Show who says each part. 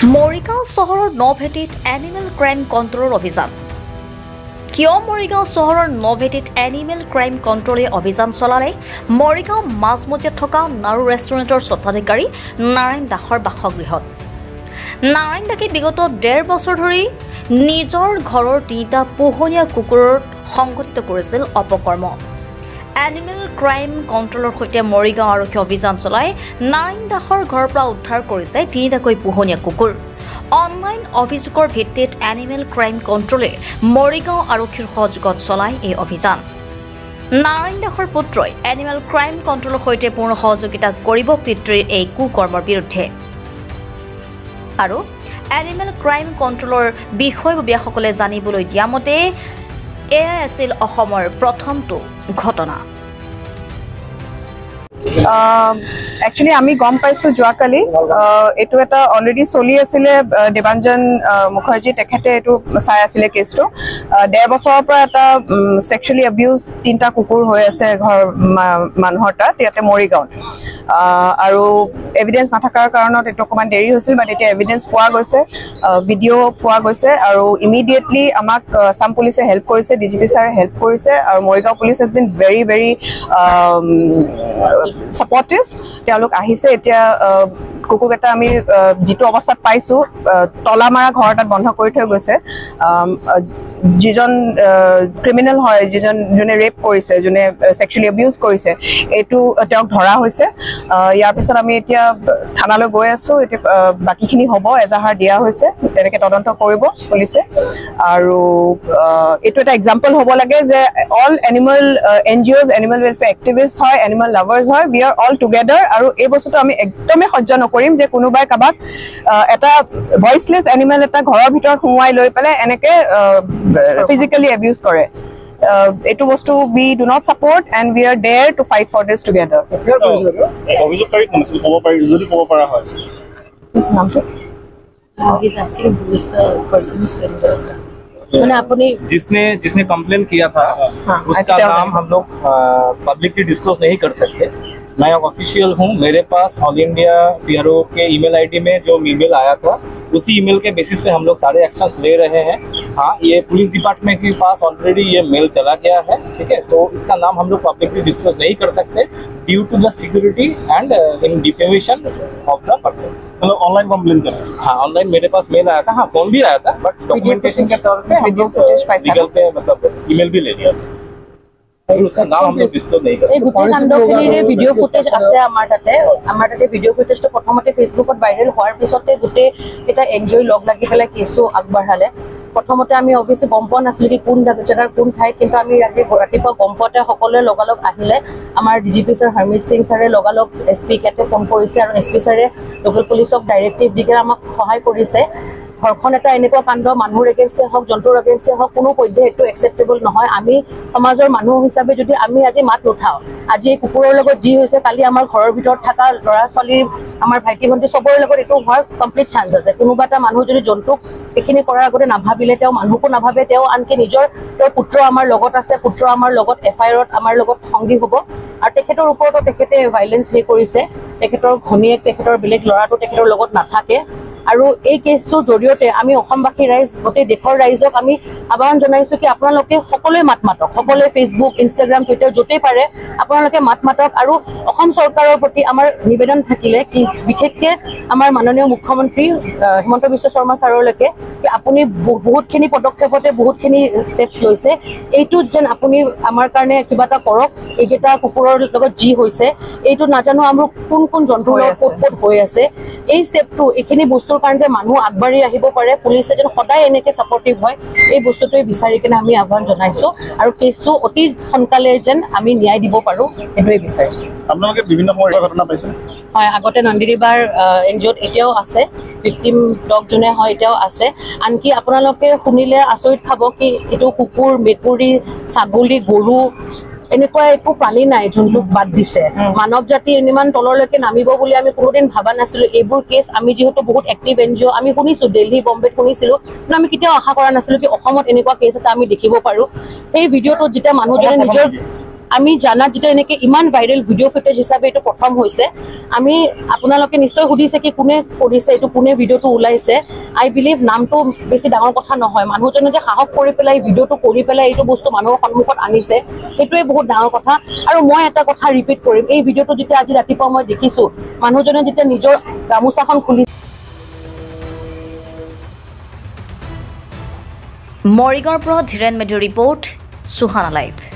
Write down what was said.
Speaker 1: মৰিগাঁও চহৰৰ নভেটিত animal crime কণ্ট্ৰলৰ অভিযান। কিয় মৰিগাঁও চহৰৰ নভেটিত এনিমেল ক্ৰাইম কণ্ট্ৰলে অভিযান চলালে? মৰিগাঁও মাজমজিয়াত থকা নাৰু ৰেষ্টুৰেণ্টৰ স্বত্বাধিকাৰী নাৰায়ণ দাসৰ বাসগৃহত। নাৰায়ণ দাসে বিগত 1.5 বছৰ ধৰি নিজৰ ঘৰৰ 3টা পোহনীয়া কুকুৰৰ সংঘটিত কৰিছিল অপকৰ্ম। এনিমেল ক্ৰাইম কণ্ট্ৰলৰ সৈতে মৰিগাঁও আৰক্ষী অভিযান চলাই নাৰায়ণ দাসৰ ঘৰৰ পৰা উদ্ধাৰ কৰিছে 3টাকৈ পোহনীয়া কুকুৰ। অনলাইন অভিযোগৰ ভিত্তিত এনিমেল ক্ৰাইম কণ্ট্ৰলে মৰিগাঁও আৰক্ষীৰ সহযোগত চলায় এই অভিযান। নাৰায়ণ দাসৰ পুত্ৰই এনিমেল ক্ৰাইম কণ্ট্ৰলৰ সৈতে পূৰ্ণ সহযোগিতা কৰিব পিতৃৰ এই কুকৰ্মৰ বিৰুদ্ধে। আৰু এনিমেল ক্ৰাইম কণ্ট্ৰলৰ বিষয়ববীয়াসকলে জানিবলৈ দিয়া মতে এয়াই আছিল অসমৰ প্ৰথমটো ঘটনা।
Speaker 2: একচুয়ালি আমি গম পাইছো যোৱাকালি এটো এটা অলৰেডি চলি আছিলে। দেৱাঞ্জন মুখাৰ্জী তেখেতে এটো চাই আছিলে কেছটো। 1.5 বছৰৰ পৰা এটা সেক্সুৱেলি এবিউজ 3টা কুকুৰ হৈ আছে ঘৰ মানুহৰ তাত ইয়াতে মৰিগাঁৱত। আৰু এভিডেন্স নাথাকাৰ কাৰণত এটো অকমান দেৰি হৈছিল, বাট এতিয়া এভিডেন্স পোৱা গৈছে, ভিডিঅ' পোৱা গৈছে আৰু ইমিডিয়েটলি আমাক আসাম পুলিচে হেল্প কৰিছে, ডিজিপি ছাৰে হেল্প কৰিছে আৰু Morigaon police has been very very supportive. তেওঁলোক আহিছে এতিয়া কুকুৰকেইটা আমি যিটো অৱস্থাত পাইছো তলা মাৰা ঘৰ এটাত বন্ধ কৰি থৈ গৈছে। যিজন ক্ৰিমিনেল হয়, যোনে ৰেপ কৰিছে, যোনে সেক্সুৱেলি এবিউজ কৰিছে, এইটো তেওঁক ধৰা হৈছে। ইয়াৰ পিছত আমি এতিয়া থানালৈ গৈ আছো। এতিয়া বাকীখিনি হ'ব, এজাহাৰ দিয়া হৈছে, তেনেকৈ তদন্ত কৰিব পুলিচে। আৰু এইটো এটা এক্সাম্পল হ'ব লাগে যে all animal NGOs, animal welfare activist হয়, এনিমেল লাভাৰ্ছ হয়, উই আৰ অল টুগেডাৰ। আৰু এই বস্তুটো আমি একদমেই সহ্য নকৰিম যে কোনোবাই কাৰোবাক এটা ভইচলেছ এনিমেল এটা ঘৰৰ ভিতৰত সোমোৱাই লৈ পেলাই এনেকৈ physically abuse কৰে। এটো বস্তু we do not support and we are there to fight for this together.
Speaker 3: অভিযোগকাৰী কোন আছিল ক'ব পাৰি যদি ক'ব পৰা হয়?
Speaker 2: His নাম কি?
Speaker 4: He's asking who is the person who sent us. मैंने अपनी
Speaker 3: जिसने कंप्लेन किया था उसका नाम हम लोग पब्लिकली डिस्क्लोज नहीं कर सकते। मैं ऑफिशियल हूँ, मेरे पास ऑल इंडिया PRO के ईमेल आईडी में जो ईमेल आया था उसी ईमेल के बेसिस पे हम लोग सारे एक्शंस ले रहे हैं। हाँ, ये पुलिस डिपार्टमेंट के पास ऑलरेडी ये मेल चला गया है, ठीक है। तो इसका नाम हम लोग पब्लिकली डिस्क्लोज नहीं कर सकते due to the security and in defamation of the person. मतलब ऑनलाइन कंप्लेन करें? हाँ, ऑनलाइन मेरे पास मेल आया था, हाँ फोन भी आया था, बट डॉक्यूमेंटेशन के तौर पे हम लोग लीगल पे मतलब ईमेल भी ले लिया था। उसका नाम हम लोग डिस्क्लोज नहीं करते।
Speaker 4: এই গোটেই কাণ্ডখিনিৰে ভিডিঅ' ফুটেজ আছে আমাৰ তাতে ভিডিঅ' ফুটেজটো প্ৰথমতে ফেচবুকত ভাইৰেল হোৱাৰ পিছতে গোটেই এটা এনজয় লগ লাগি পেলাই কেছটো আগবঢ়ালে। প্ৰথমতে আমি অৱশ্যে গম পোৱা নাছিলোঁ কি কোন জেগাৰ কোন ঠাইত, কিন্তু আমি ৰাতিপুৱা গম পোৱাতে সকলোৱে লগালগ আহিলে। আমাৰ DGP ছাৰ হৰমিত সিং ছাৰে লগালগ SP কেতে ফোন কৰিছে আৰু SP ছাৰে লোকেল পুলিচক ডাইৰেক্টিভ দি আমাক সহায় কৰিছে। ঘৰখন এটা এনেকুৱা কাণ্ড মানুহৰ এগেইনষ্টে হওক, জন্তুৰ এগেইনষ্টে হওক, কোনো পধ্যে এইটো একচেপ্টেবল নহয়। আমি সমাজৰ মানুহ হিচাপে যদি আমি আজি মাত নুঠাওঁ, আজি এই কুকুৰৰ লগত যি হৈছে, কালি আমাৰ ঘৰৰ ভিতৰত থকা ল'ৰা ছোৱালী, আমাৰ ভাইটি ভণ্টি চবৰে লগত এইটো হোৱাৰ কমপ্লিট চান্স আছে। কোনোবা এটা মানুহ যদি জন্তুক এইখিনি কৰাৰ আগতে নাভাবিলে, তেওঁ মানুহকো নাভাবে, তেওঁ আনকি তেওঁৰ পুত্ৰ আমাৰ লগত আছে, পুত্ৰ আমাৰ লগত FIR-ত আমাৰ লগত সংগী হ'ব। আৰু তেখেতৰ ওপৰতো তেখেতে ভাইলেঞ্চ কৰিছে। তেখেতৰ ঘনীয়েক, তেখেতৰ বেলেগ ল'ৰাটো তেখেতৰ লগত নাথাকে। আৰু এই কেছটোৰ জৰিয়তে আমি অসমবাসী ৰাইজ, গোটেই দেশৰ ৰাইজক আমি আহ্বান জনাইছো কি আপোনালোকে সকলোৱে মাত মাতক, সকলোৱে ফেচবুক, ইনষ্টাগ্ৰাম, টুইটাৰ য'তেই পাৰে আপোনালোকে মাত মাতক। আৰু অসম চৰকাৰৰ প্ৰতি আমাৰ নিবেদন থাকিলে কি, বিশেষকৈ আমাৰ মাননীয় মুখ্যমন্ত্ৰী হিমন্ত বিশ্ব শৰ্মা ছাৰলৈকে কি আপুনি বহুতখিনি পদক্ষেপতে বহুতখিনি ষ্টেপছ লৈছে, এইটোত যেন আপুনি আমাৰ কাৰণে কিবা এটা কৰক। এইকেইটা কুকুৰৰ লগত যি হৈছে, এইটো নাজানো আমাৰ কোন জন্তুৰ লগত ক'ত হৈ আছে, এই ষ্টেপটো, এইখিনি বস্তুৰ কাৰণে যে মানুহ আগবাঢ়ি আহিব পাৰে, পুলিচে যেন সদায় এনেকৈ ছাপৰ্টিভ হয়, এই বস্তুটোৱে বিচাৰি কিনে আমি আহ্বান জনাইছোঁ। আৰু কেছটো অতি সোনকালে যেন আমি ন্যায় দিব পাৰোঁ, সেইটোৱে বিচাৰিছোঁ।
Speaker 3: আপোনালোকে বিভিন্ন সময়ত ঘটনা পাইছে?
Speaker 4: হয়, আগতে নন্দীৰিবাৰ NGOত এতিয়াও আছে, ভিক্টিম ডগ যোনে হয় এতিয়াও আছে। আনকি আপোনালোকে শুনিলে আচৰিত খাব কি এইটো কুকুৰ, মেকুৰী, ছাগলী, গৰু, এনেকুৱা একো প্ৰাণী নাই যোনটোক বাদ দিছে। মানৱ জাতি ইমান তললৈকে নামিব বুলি আমি কোনোদিন ভাবা নাছিলো। এইবোৰ কেছ আমি যিহেতু বহুত এক্টিভ NGO, আমি শুনিছো, দিল্লী, বম্বেত শুনিছিলো, কিন্তু আমি কেতিয়াও আশা কৰা নাছিলো কি অসমত এনেকুৱা কেছ এটা আমি দেখিব পাৰো। এই ভিডিঅ'টোত যেতিয়া মানুহজনে নিজৰ আমি জানাত যেটা এনেকে ইমান ভাইৰেল ভিডিঅ' ফুটেজ হিচাপে এইটো প্ৰথম হৈছে আমি আপোনালোকে নিশ্চয় সুধিছে কি কোনে কৰিছে এইটো কোনে ভিডিঅ'টো ওলাইছে আই বিলিভ নামটো বেছি ডাঙৰ কথা নহয় মানুহজনে যে সাহস কৰি পেলাই ভিডিঅ'টো কৰি পেলাই এইটো বস্তু মানুহৰ সন্মুখত আনিছে এইটোৱে বহুত ডাঙৰ কথা আৰু মই এটা কথা ৰিপিট কৰিম এই ভিডিঅ'টো যেতিয়া আজি ৰাতিপুৱা মই দেখিছো মানুহজনে যেতিয়া নিজৰ গামোচাখন খুলি
Speaker 1: মৰিগাঁৱৰ পৰা ধীৰেন মেধিৰ ৰিপৰ্ট সুহানা লাইভ।